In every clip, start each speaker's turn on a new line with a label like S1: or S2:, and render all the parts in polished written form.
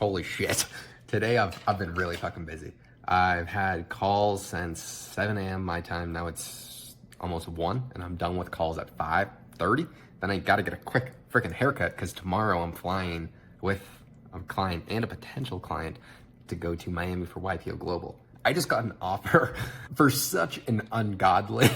S1: Holy shit. Today I've been really fucking busy. I've had calls since 7 a.m. my time. Now it's almost 1 and I'm done with calls at 5:30. Then I gotta get a quick freaking haircut because tomorrow I'm flying with a client and a potential client to go to Miami for YPO Global. I just got an offer for such an ungodly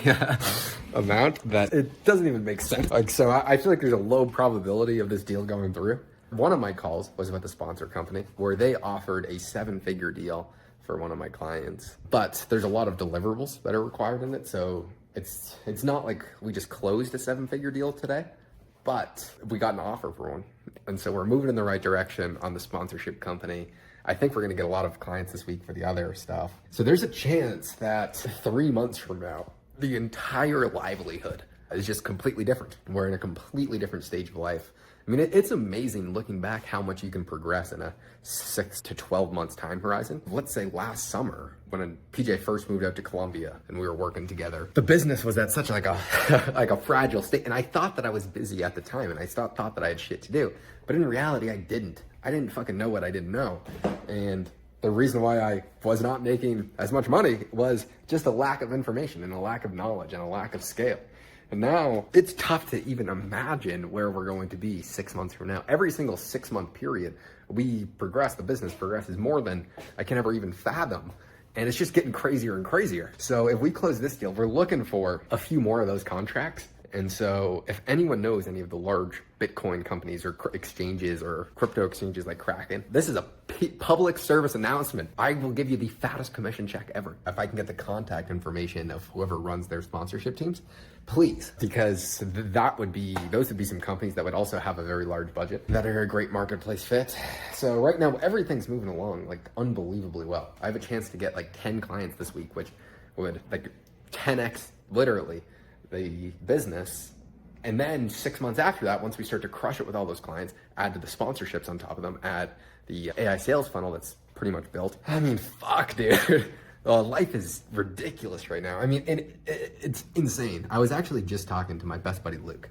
S1: amount that it doesn't even make sense. So I feel like there's a low probability of this deal going through. One of my calls was with a sponsor company where they offered a 7-figure deal for one of my clients, but there's a lot of deliverables that are required in it. So it's not like we just closed a 7-figure deal today, but we got an offer for one. And so we're moving in the right direction on the sponsorship company. I think we're gonna get a lot of clients this week for the other stuff. So there's a chance that 3 months from now, the entire livelihood is just completely different. We're in a completely different stage of life. I mean, it's amazing looking back how much you can progress in a 6 to 12 months time horizon. Let's say last summer when PJ first moved out to Colombia and we were working together, the business was at such like a like a fragile state. And I thought that I was busy at the time and I thought that I had shit to do. But in reality, I didn't fucking know what I didn't know. And the reason why I was not making as much money was just a lack of information and a lack of knowledge and a lack of scale. And now it's tough to even imagine where we're going to be 6 months from now. Every single 6-month period, we progress, the business progresses more than I can ever even fathom. And it's just getting crazier and crazier. So if we close this deal, we're looking for a few more of those contracts. And so if anyone knows any of the large Bitcoin companies or exchanges or crypto exchanges like Kraken, this is a public service announcement. I will give you the fattest commission check ever if I can get the contact information of whoever runs their sponsorship teams, please, because those would be some companies that would also have a very large budget that are a great marketplace fit. So right now everything's moving along like unbelievably well. I have a chance to get like 10 clients this week, which would like 10x literally the business. And then 6 months after that, once we start to crush it with all those clients, add to the sponsorships on top of them, add the AI sales funnel that's pretty much built. I mean, fuck, dude. Life is ridiculous right now. I mean, and it's insane. I was actually just talking to my best buddy, Luke,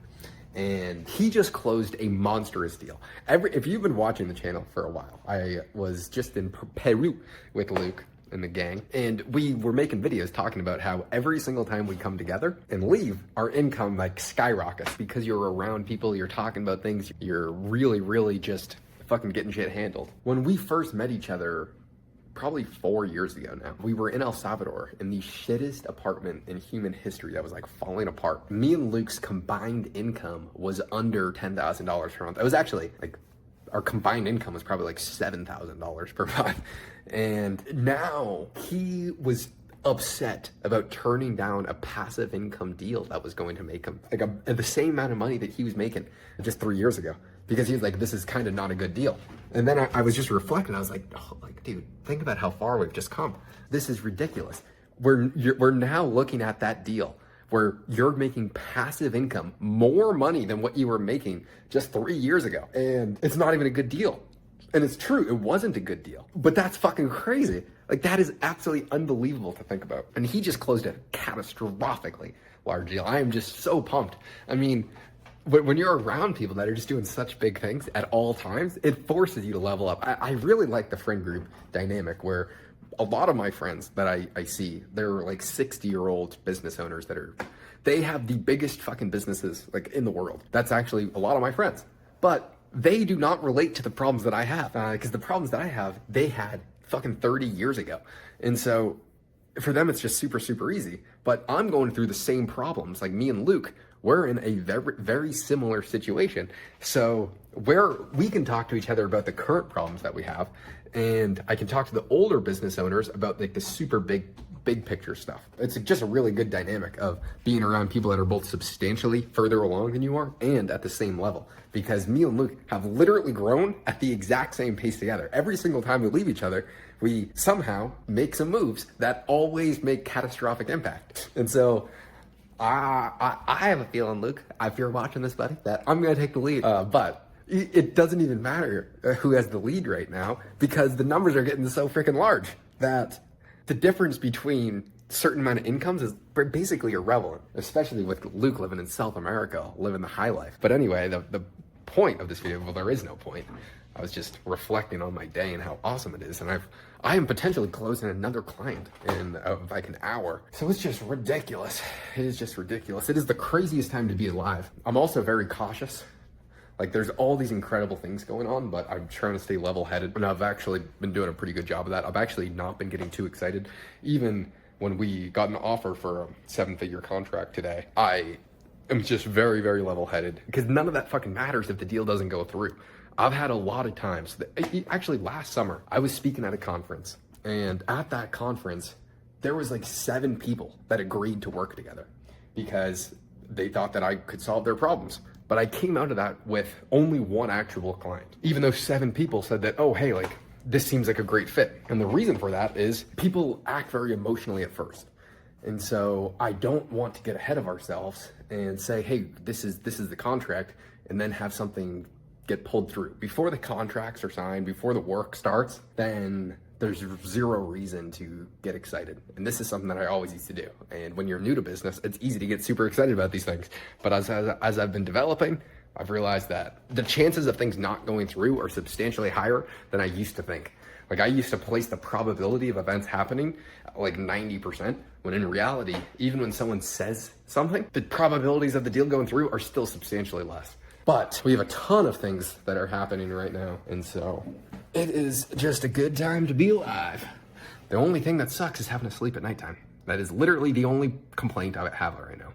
S1: and he just closed a monstrous deal. If you've been watching the channel for a while, I was just in Peru with Luke and the gang, and we were making videos talking about how every single time we come together and leave, our income like skyrockets because you're around people, you're talking about things, you're really just fucking getting shit handled. When we first met each other, probably 4 years ago now, we were in El Salvador in the shittest apartment in human history that was like falling apart. Me and Luke's combined income was under $10,000 per month. It was actually like, our combined income was probably like $7,000 per month. And now he was upset about turning down a passive income deal that was going to make him like the same amount of money that he was making just 3 years ago, because he was like, this is kind of not a good deal. And then I was just reflecting. I was like, oh, like, dude, think about how far we've just come. This is ridiculous. We're now looking at that deal where you're making passive income, more money than what you were making just 3 years ago. And it's not even a good deal. And it's true, it wasn't a good deal. But that's fucking crazy. Like, that is absolutely unbelievable to think about. And he just closed a catastrophically large deal. I am just so pumped. I mean, when you're around people that are just doing such big things at all times, it forces you to level up. I really like the friend group dynamic where a lot of my friends that I see, they're like 60-year-old business owners they have the biggest fucking businesses like in the world. That's actually a lot of my friends. But they do not relate to the problems that I have, because the problems that I have, they had fucking 30 years ago. And so for them, it's just super easy. But I'm going through the same problems. Like me and Luke, we're in a very similar situation. So where we can talk to each other about the current problems that we have, and I can talk to the older business owners about like the super big picture stuff. It's just a really good dynamic of being around people that are both substantially further along than you are and at the same level. Because me and Luke have literally grown at the exact same pace together. Every single time we leave each other, we somehow make some moves that always make catastrophic impact. And so I have a feeling, Luke, if you're watching this, buddy, that I'm gonna take the lead. But it doesn't even matter who has the lead right now, because the numbers are getting so freaking large that the difference between certain amount of incomes is basically irrelevant, especially with Luke living in South America, living the high life. But anyway, the point of this video, well, there is no point, I was just reflecting on my day and how awesome it is. And I am potentially closing another client in like an hour. So it's just ridiculous. It is just ridiculous. It is the craziest time to be alive. I'm also very cautious. Like, there's all these incredible things going on, but I'm trying to stay level-headed, and I've actually been doing a pretty good job of that. I've actually not been getting too excited. Even when we got an offer for a 7-figure contract today, I am just very, very level-headed, because none of that fucking matters if the deal doesn't go through. I've had a lot of times, actually last summer, I was speaking at a conference, and at that conference, there was like 7 people that agreed to work together because they thought that I could solve their problems. But I came out of that with only 1 actual client, even though 7 people said that, oh, hey, like, this seems like a great fit. And the reason for that is people act very emotionally at first. And so I don't want to get ahead of ourselves and say, hey, this is the contract, and then have something get pulled through. Before the contracts are signed, before the work starts, then there's zero reason to get excited. And this is something that I always used to do. And when you're new to business, it's easy to get super excited about these things. But as I've been developing, I've realized that the chances of things not going through are substantially higher than I used to think. Like, I used to place the probability of events happening at like 90%, when in reality, even when someone says something, the probabilities of the deal going through are still substantially less. But we have a ton of things that are happening right now, and so it is just a good time to be alive. The only thing that sucks is having to sleep at nighttime. That is literally the only complaint I have right now.